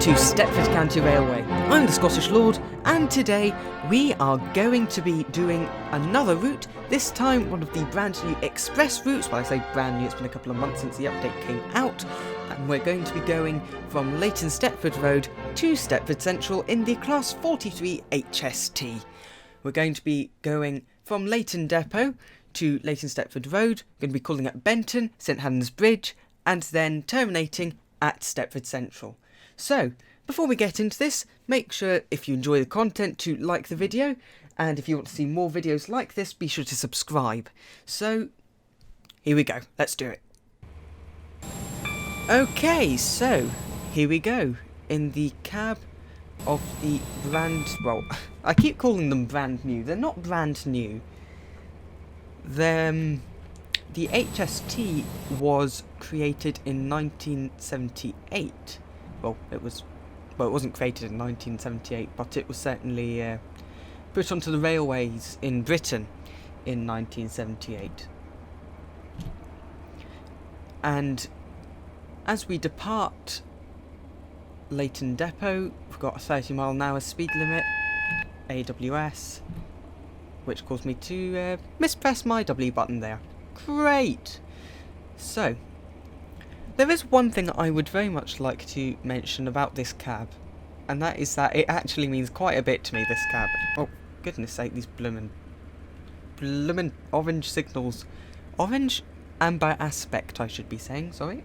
to Stepford County Railway. I'm the Scottish Lord, and today we are going to be doing another route, this time one of the brand new express routes. Well, I say brand new, it's been a couple of months since the update came out, and we're going to be going from Leighton Stepford Road to Stepford Central in the Class 43 HST. We're going to be going from Leighton Depot to Leighton Stepford Road, going to be calling at Benton, St Helens Bridge, and then terminating at Stepford Central. So, before we get into this, make sure if you enjoy the content to like the video, and if you want to see more videos like this, be sure to subscribe. So, here we go, let's do it. Okay, so, here we go, in the cab of the well, I keep calling them brand new, they're not brand new. The HST was created in 1978. Well, it wasn't created in 1978, but it was certainly put onto the railways in Britain in 1978. And as we depart Leighton Depot, we've got a 30-mile-an-hour speed limit, AWS, which caused me to mispress my W button there. Great! So, there is one thing I would very much like to mention about this cab, and that is that it actually means quite a bit to me, this cab. Oh, goodness sake, these bloomin' orange signals. Orange amber aspect, I should be saying, sorry.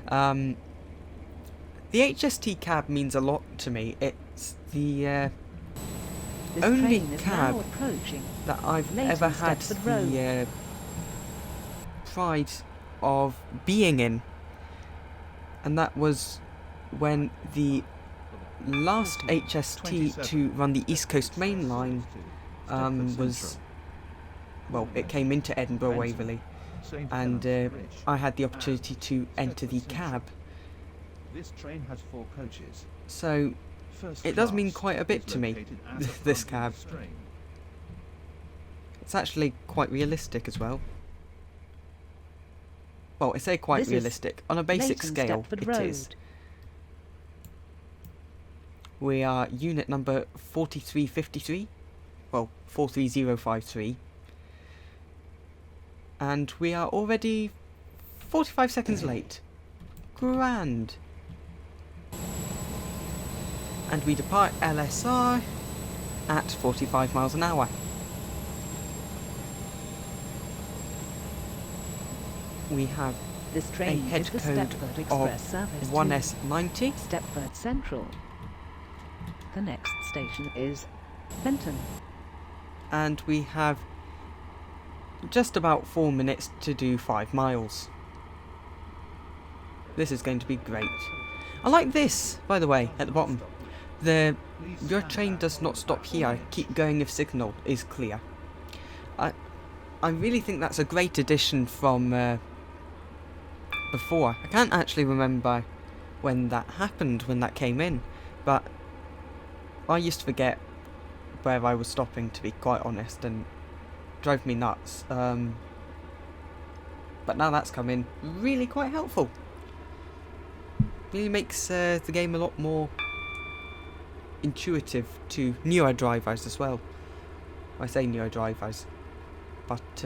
The HST cab means a lot to me. It's the only cab that I've ever had the pride of being in, and that was when the last HST to run the East Coast Main Line it came into Edinburgh Waverley, and I had the opportunity to enter the cab. This train has 4 coaches. So it does mean quite a bit to me, this cab. It's actually quite realistic as well. Well, I say quite realistic. On a basic scale, it is. We are unit number 4353. Well, 43053. And we are already 45 seconds late. Grand. And we depart LSR at 45 miles an hour. We have this train a head is the code Stepford Express of service 1S90. Stepford Central. The next station is Benton. And we have just about 4 minutes to do 5 miles. This is going to be great. I like this, by the way, at the bottom. Your train does not stop here. Keep going if signal is clear. I really think that's a great addition from before. I can't actually remember when that happened, when that came in, but I used to forget where I was stopping, to be quite honest, and drove me nuts. But now that's come in, really quite helpful. Really makes the game a lot more intuitive to newer drivers as well. I say newer drivers, but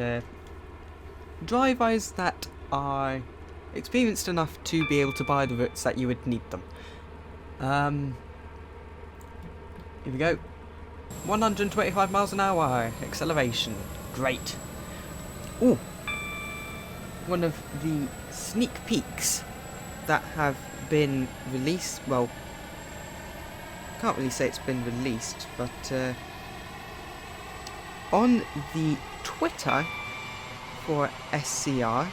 drivers that are experienced enough to be able to buy the routes that you would need them. Here we go. 125 miles an hour acceleration. Great. Ooh, one of the sneak peeks that have been released. Well, can't really say it's been released, but on the Twitter for SCR,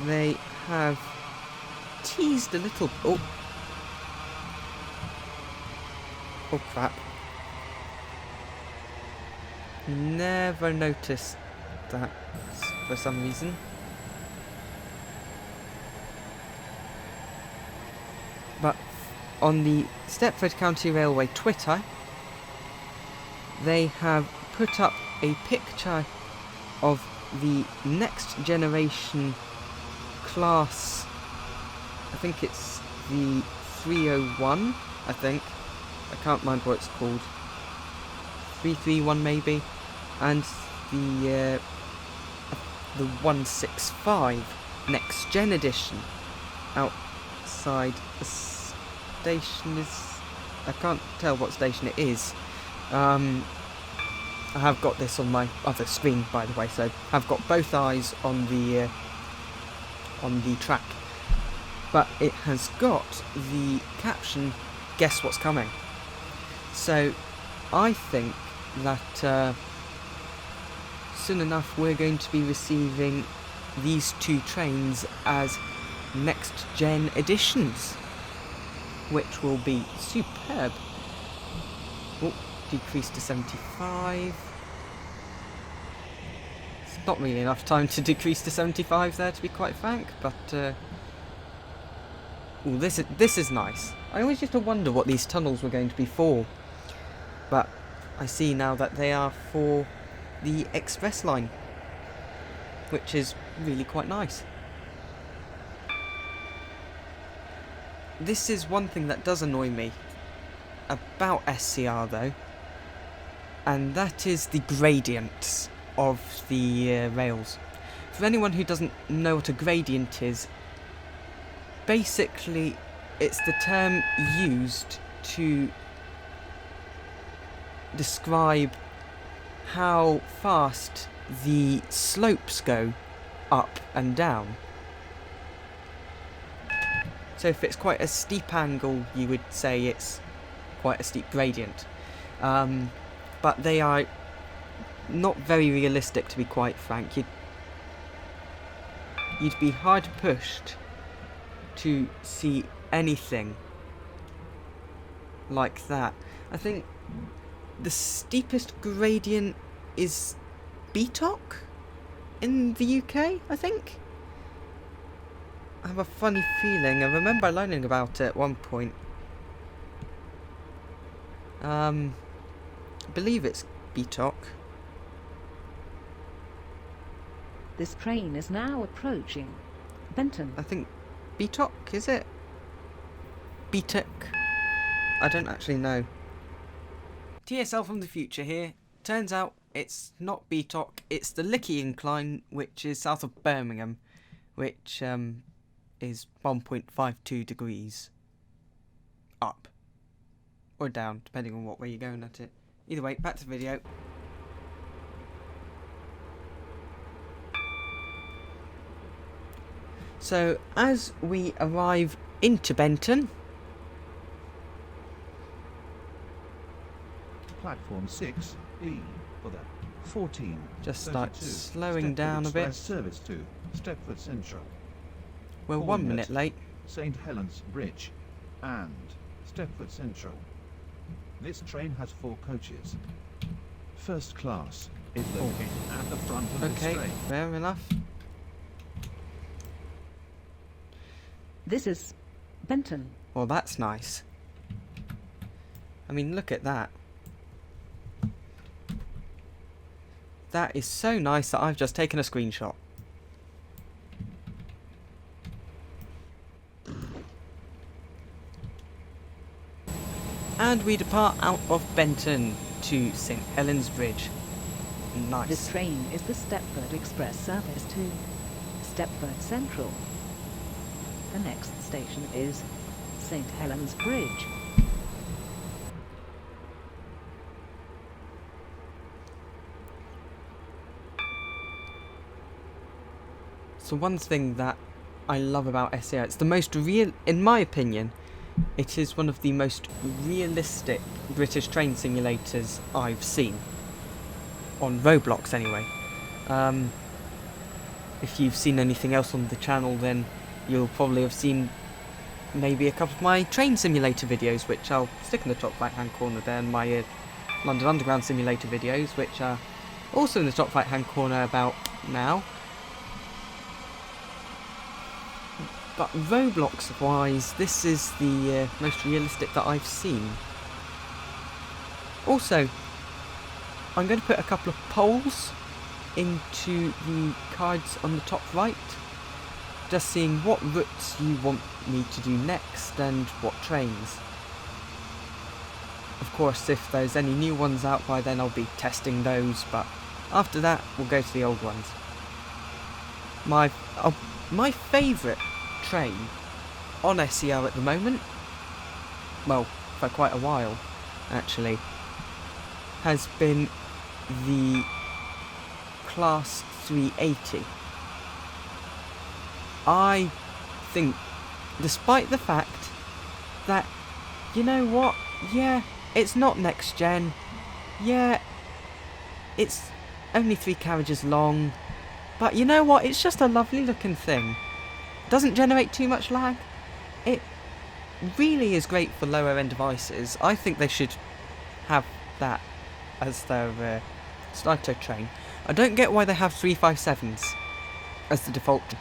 they have teased a little. Oh crap! Never noticed that for some reason. But on the Stepford County Railway Twitter, they have put up a picture of the next generation class. I think it's the 301, I think. I can't remember what it's called. 331 maybe. And the 165 Next Gen Edition outside the station is... I can't tell what station it is. I have got this on my other screen, by the way, so I've got both eyes on the track. But it has got the caption, "Guess what's coming?" So I think that soon enough we're going to be receiving these two trains as next gen editions, which will be superb. Oh, decrease to 75. It's not really enough time to decrease to 75 there, to be quite frank, but ooh, this is nice. I always used to wonder what these tunnels were going to be for, but I see now that they are for the express line, which is really quite nice. This is one thing that does annoy me about SCR though, and that is the gradients of the rails. For anyone who doesn't know what a gradient is, basically it's the term used to describe how fast the slopes go up and down. So if it's quite a steep angle, you would say it's quite a steep gradient. But they are not very realistic, to be quite frank. You'd be hard pushed to see anything like that. I think the steepest gradient is BTOC in the UK, I think. I have a funny feeling. I remember learning about it at one point. I believe it's BTOC. This train is now approaching Benton. I think BTOC, is it? BTOC? I don't actually know. TSL from the future here. Turns out it's not BTOC, it's the Lickey Incline, which is south of Birmingham, which is 1.52 degrees up. Or down, depending on what way you're going at it. Either way, back to the video. So, as we arrive into Benton... Platform 6E for the 14. Just start 32 slowing Stepford down a bit. Express service to Stepford Central, We're 1 minute late. St Helens Bridge, and Stepford Central. This train has 4 coaches. First class is located at the front of this Okay, train. fair enough. This is Benton. Well, that's nice. I mean, look at that. That is so nice that I've just taken a screenshot. And we depart out of Benton to St Helens Bridge. Nice. This train is the Stepford Express service to Stepford Central. The next station is St Helens Bridge. So one thing that I love about SCR, it's the most real, in my opinion, it is one of the most realistic British train simulators I've seen. On Roblox anyway. If you've seen anything else on the channel, then you'll probably have seen maybe a couple of my train simulator videos, which I'll stick in the top right hand corner there, and my London Underground simulator videos, which are also in the top right hand corner about now. But Roblox wise, this is the most realistic that I've seen. Also, I'm going to put a couple of polls into the cards on the top right. just seeing what routes you want me to do next and what trains. Of course, if there's any new ones out by then, I'll be testing those, but after that, we'll go to the old ones. My favourite train on SER at the moment, well, for quite a while, actually, has been the Class 380. I think, despite the fact that, you know what, yeah, it's not next gen, yeah, it's only 3 carriages long, but you know what, it's just a lovely looking thing. Doesn't generate too much lag. It really is great for lower end devices. I think they should have that as their Slido train. I don't get why they have 357s as the default.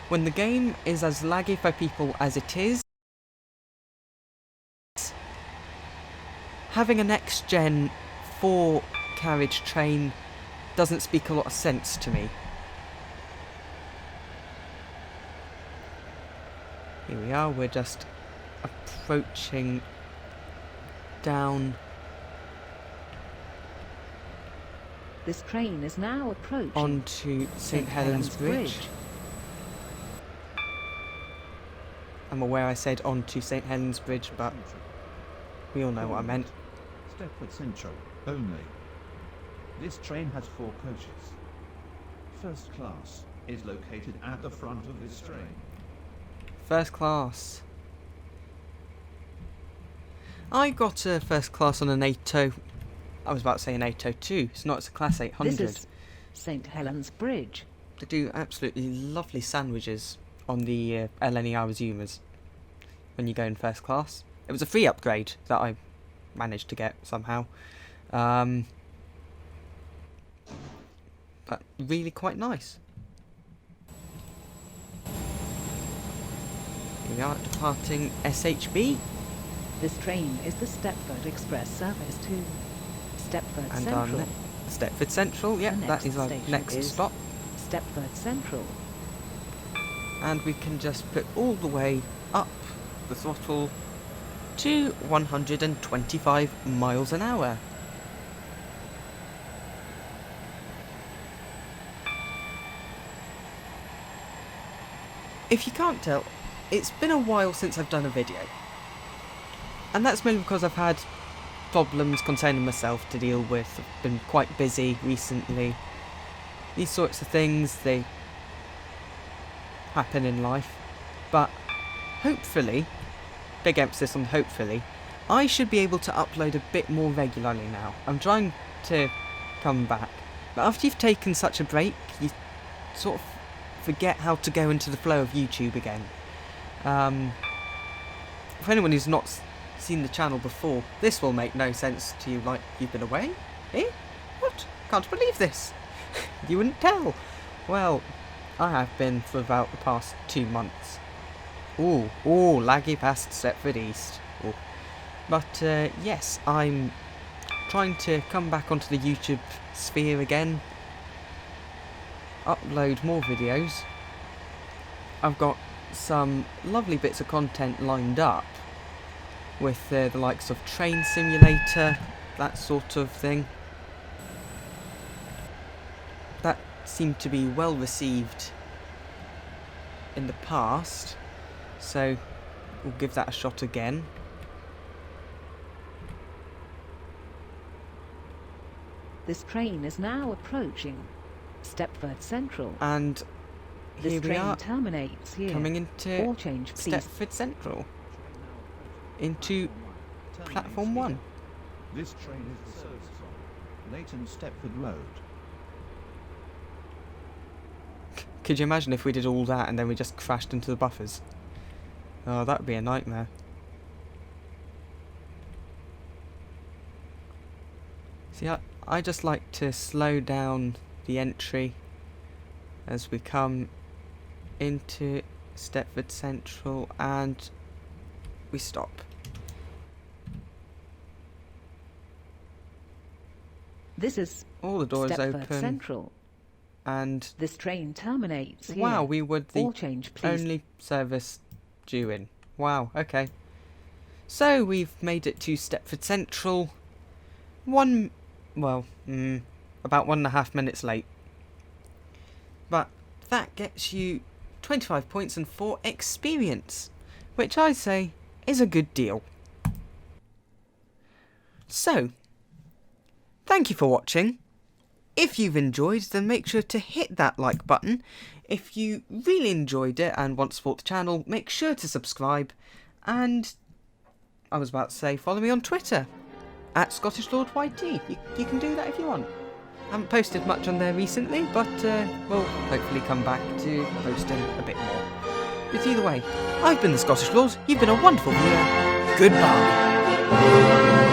When the game is as laggy for people as it is, having a next gen 4 carriage train doesn't speak a lot of sense to me. Here we are, we're just approaching down. This train is now approaching Onto St Helens Bridge. I'm aware I said onto St Helens Bridge, but we all know what I meant. Stepford Central only. This train has 4 coaches. First class is located at the front of this train. First class. I got a first class on an 80. I was about to say an 802. It's not, it's a Class 800. This is St Helens Bridge. They do absolutely lovely sandwiches on the LNER resumers when you go in first class. It was a free upgrade that I managed to get somehow. But really quite nice. Here we are departing SHB. This train is the Stepford Express service to Stepford And Central. our Stepford Central, yeah, The that is our station next is stop. Stepford Central. And we can just put all the way up the throttle to 125 miles an hour. If you can't tell, it's been a while since I've done a video. And that's mainly because I've had problems concerning myself to deal with. I've been quite busy recently. These sorts of things, they happen in life. But hopefully, big emphasis on hopefully, I should be able to upload a bit more regularly now. I'm trying to come back. But after you've taken such a break, you sort of forget how to go into the flow of YouTube again. For anyone who's not seen the channel before, this will make no sense to you, like you've been away? Eh? What? Can't believe this. You wouldn't tell. Well, I have been for about the past 2 months. Ooh, laggy past Stepford East. Ooh. But yes, I'm trying to come back onto the YouTube sphere again. Upload more videos. I've got some lovely bits of content lined up with the likes of Train Simulator, that sort of thing. That seemed to be well received in the past, so we'll give that a shot again. This train is now approaching Stepford Central. And This here we train are, terminates here. coming into All change, please. Stepford Central, into platform 1. This train is the service from Leighton Stepford Road. Could you imagine if we did all that and then we just crashed into the buffers? Oh, that would be a nightmare. See, I just like to slow down the entry as we come into Stepford Central and we stop. This is All the doors Stepford open. Central. And This train terminates here. wow, we were the All change, please. only service due in. Wow, okay. So we've made it to Stepford Central. About 1.5 minutes late. But that gets you 25 points and 4 experience, which I say is a good deal. So, thank you for watching. If you've enjoyed, then make sure to hit that like button. If you really enjoyed it and want to support the channel, make sure to subscribe. And I was about to say, follow me on Twitter at ScottishLordYT. You can do that if you want. I haven't posted much on there recently, but we'll hopefully come back to posting a bit more. But either way, I've been the Scottish Lord. You've been a wonderful viewer. Goodbye.